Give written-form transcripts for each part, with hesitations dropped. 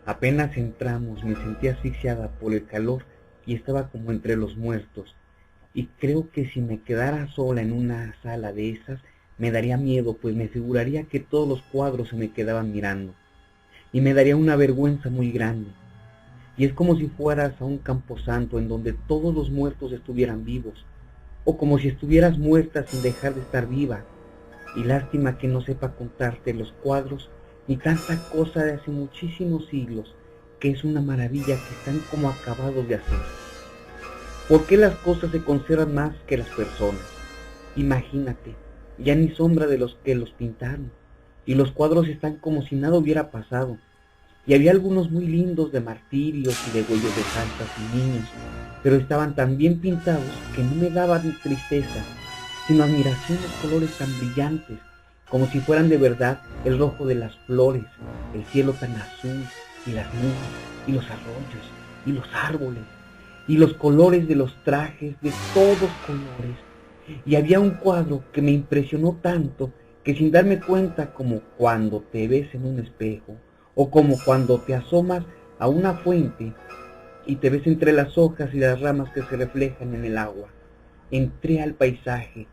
Apenas entramos me sentí asfixiada por el calor y estaba como entre los muertos. Y creo que si me quedara sola en una sala de esas, me daría miedo, pues me figuraría que todos los cuadros se me quedaban mirando. Y me daría una vergüenza muy grande. Y es como si fueras a un camposanto en donde todos los muertos estuvieran vivos, o como si estuvieras muerta sin dejar de estar viva. Y lástima que no sepa contarte los cuadros ni tanta cosa de hace muchísimos siglos, que es una maravilla que están como acabados de hacer. ¿Por qué las cosas se conservan más que las personas? Imagínate, ya ni sombra de los que los pintaron, y los cuadros están como si nada hubiera pasado. Y había algunos muy lindos de martirios y de huellos de santas y niños, pero estaban tan bien pintados que no me daban tristeza, sino admiración los colores tan brillantes, como si fueran de verdad el rojo de las flores, el cielo tan azul, y las nubes, y los arroyos, y los árboles, y los colores de los trajes de todos colores. Y había un cuadro que me impresionó tanto que sin darme cuenta, como cuando te ves en un espejo, o como cuando te asomas a una fuente y te ves entre las hojas y las ramas que se reflejan en el agua, entré al paisaje,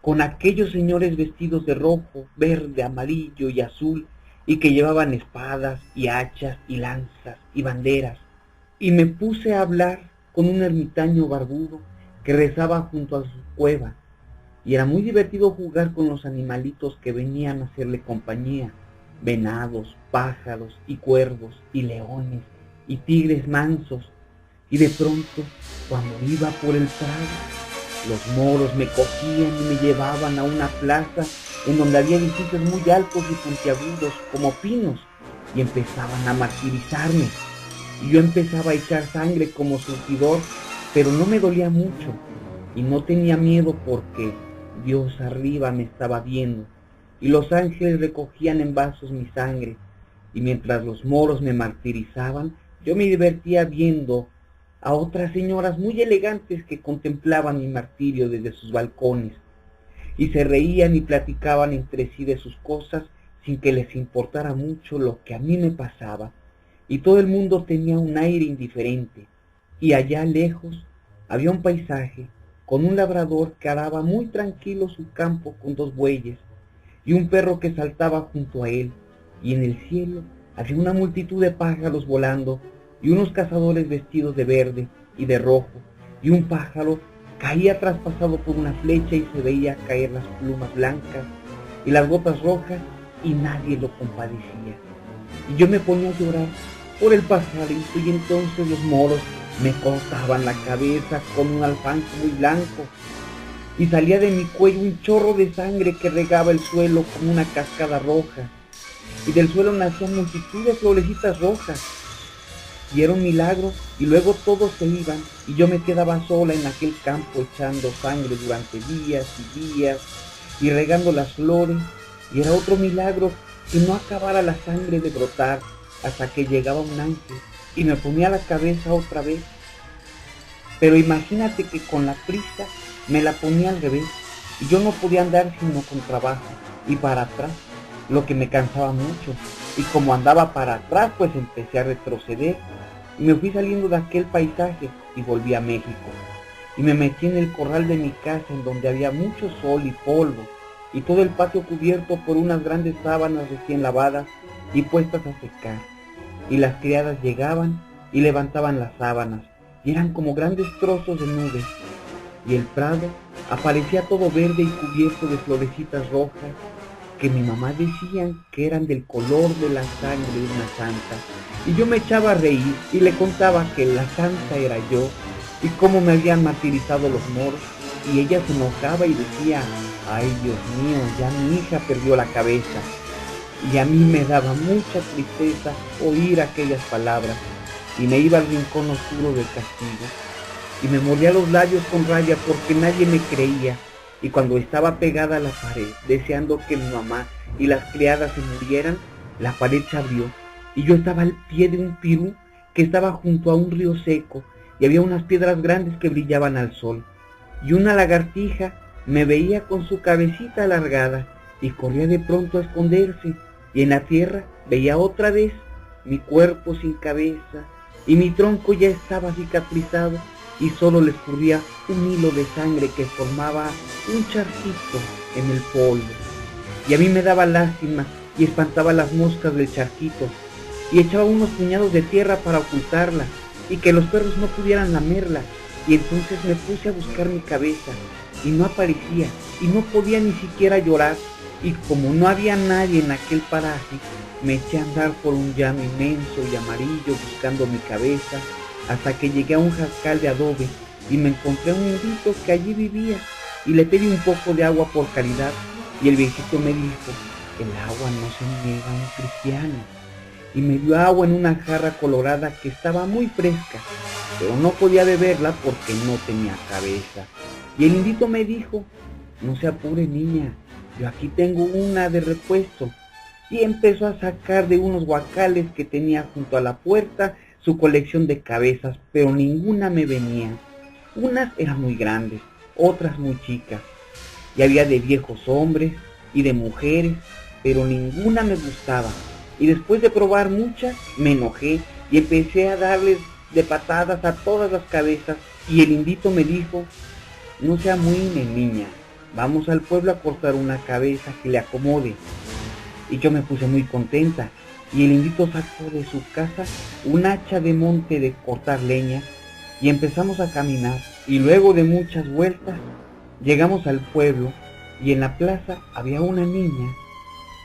con aquellos señores vestidos de rojo, verde, amarillo y azul, y que llevaban espadas y hachas y lanzas y banderas, y me puse a hablar con un ermitaño barbudo que rezaba junto a su cueva, y era muy divertido jugar con los animalitos que venían a hacerle compañía, venados, pájaros y cuervos y leones y tigres mansos. Y de pronto, cuando iba por el prado, los moros me cogían y me llevaban a una plaza en donde había edificios muy altos y puntiagudos como pinos, y empezaban a martirizarme. Y yo empezaba a echar sangre como surtidor, pero no me dolía mucho y no tenía miedo porque Dios arriba me estaba viendo y los ángeles recogían en vasos mi sangre, y mientras los moros me martirizaban, yo me divertía viendo a otras señoras muy elegantes que contemplaban mi martirio desde sus balcones, y se reían y platicaban entre sí de sus cosas sin que les importara mucho lo que a mí me pasaba, y todo el mundo tenía un aire indiferente. Y allá lejos había un paisaje con un labrador que araba muy tranquilo su campo con 2 bueyes, y un perro que saltaba junto a él, y en el cielo había una multitud de pájaros volando, y unos cazadores vestidos de verde y de rojo, y un pájaro caía traspasado por una flecha y se veía caer las plumas blancas y las gotas rojas, y nadie lo compadecía. Y yo me ponía a llorar por el pajarito, y entonces los moros me cortaban la cabeza con un alfanje muy blanco, y salía de mi cuello un chorro de sangre que regaba el suelo como una cascada roja, y del suelo nacían multitud de florecitas rojas, y era un milagro, y luego todos se iban, y yo me quedaba sola en aquel campo echando sangre durante días y días, y regando las flores, y era otro milagro que no acabara la sangre de brotar, hasta que llegaba un ángel, y me ponía la cabeza otra vez. Pero imagínate que con la prisa me la ponía al revés, y yo no podía andar sino con trabajo, y para atrás, lo que me cansaba mucho, y como andaba para atrás, pues empecé a retroceder, y me fui saliendo de aquel paisaje, y volví a México, y me metí en el corral de mi casa, en donde había mucho sol y polvo, y todo el patio cubierto por unas grandes sábanas recién lavadas y puestas a secar, y las criadas llegaban y levantaban las sábanas, y eran como grandes trozos de nubes, y el prado aparecía todo verde y cubierto de florecitas rojas, que mi mamá decía que eran del color de la sangre de una santa, y yo me echaba a reír y le contaba que la santa era yo, y cómo me habían martirizado los moros, y ella se enojaba y decía: ay, Dios mío, ya mi hija perdió la cabeza. Y a mí me daba mucha tristeza oír aquellas palabras, y me iba al rincón oscuro del castigo, y me mordía los labios con rabia porque nadie me creía, y cuando estaba pegada a la pared, deseando que mi mamá y las criadas se murieran, la pared se abrió, y yo estaba al pie de un pirú que estaba junto a un río seco, y había unas piedras grandes que brillaban al sol, y una lagartija me veía con su cabecita alargada, y corría de pronto a esconderse, y en la tierra veía otra vez mi cuerpo sin cabeza, y mi tronco ya estaba cicatrizado y solo le escurría un hilo de sangre que formaba un charquito en el polvo. Y a mí me daba lástima y espantaba las moscas del charquito, y echaba unos puñados de tierra para ocultarla, y que los perros no pudieran lamerla. Y entonces me puse a buscar mi cabeza, y no aparecía, y no podía ni siquiera llorar, y como no había nadie en aquel paraje, me eché a andar por un llano inmenso y amarillo buscando mi cabeza, hasta que llegué a un jascal de adobe, y me encontré a un indito que allí vivía, y le pedí un poco de agua por caridad, y el viejito me dijo: el agua no se niega a un cristiano, y me dio agua en una jarra colorada que estaba muy fresca, pero no podía beberla porque no tenía cabeza. Y el indito me dijo: no se apure, niña, yo aquí tengo una de repuesto. Y empezó a sacar de unos guacales que tenía junto a la puerta su colección de cabezas, pero ninguna me venía. Unas eran muy grandes, otras muy chicas, y había de viejos hombres y de mujeres, pero ninguna me gustaba. Y después de probar muchas, me enojé y empecé a darles de patadas a todas las cabezas. Y el indito me dijo: no se amuine, niña, vamos al pueblo a cortar una cabeza que le acomode. Y yo me puse muy contenta, y el indito sacó de su casa un hacha de monte de cortar leña, y empezamos a caminar, y luego de muchas vueltas llegamos al pueblo, y en la plaza había una niña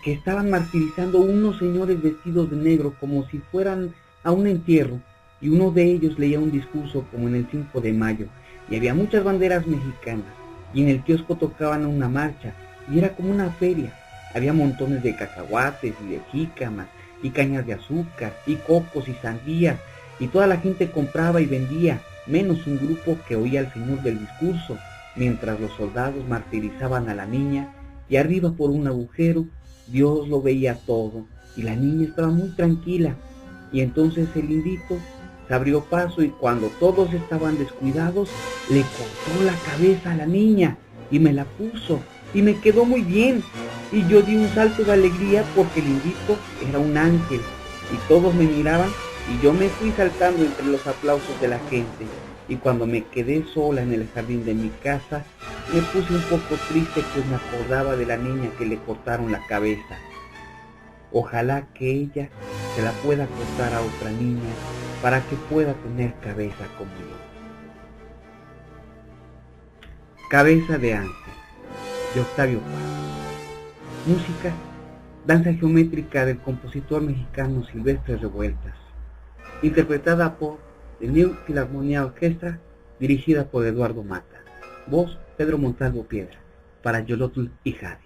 que estaban martirizando unos señores vestidos de negro como si fueran a un entierro, y uno de ellos leía un discurso como en el 5 de mayo, y había muchas banderas mexicanas, y en el kiosco tocaban una marcha, y era como una feria. Había montones de cacahuates y de jícamas, y cañas de azúcar, y cocos y sandías, y toda la gente compraba y vendía, menos un grupo que oía al señor del discurso, mientras los soldados martirizaban a la niña, y arriba por un agujero Dios lo veía todo, y la niña estaba muy tranquila. Y entonces el indito se abrió paso, y cuando todos estaban descuidados, le cortó la cabeza a la niña y me la puso, y me quedó muy bien, y yo di un salto de alegría porque el indito era un ángel, y todos me miraban, y yo me fui saltando entre los aplausos de la gente. Y cuando me quedé sola en el jardín de mi casa, me puse un poco triste, pues me acordaba de la niña que le cortaron la cabeza. Ojalá que ella se la pueda cortar a otra niña para que pueda tener cabeza como yo. Cabeza de ángel, de Octavio Paz. Música: Danza geométrica del compositor mexicano Silvestre Revueltas, interpretada por The New Philharmonia Orchestra, dirigida por Eduardo Mata. Voz: Pedro Montalvo Piedra, para Yolotl y Jadi.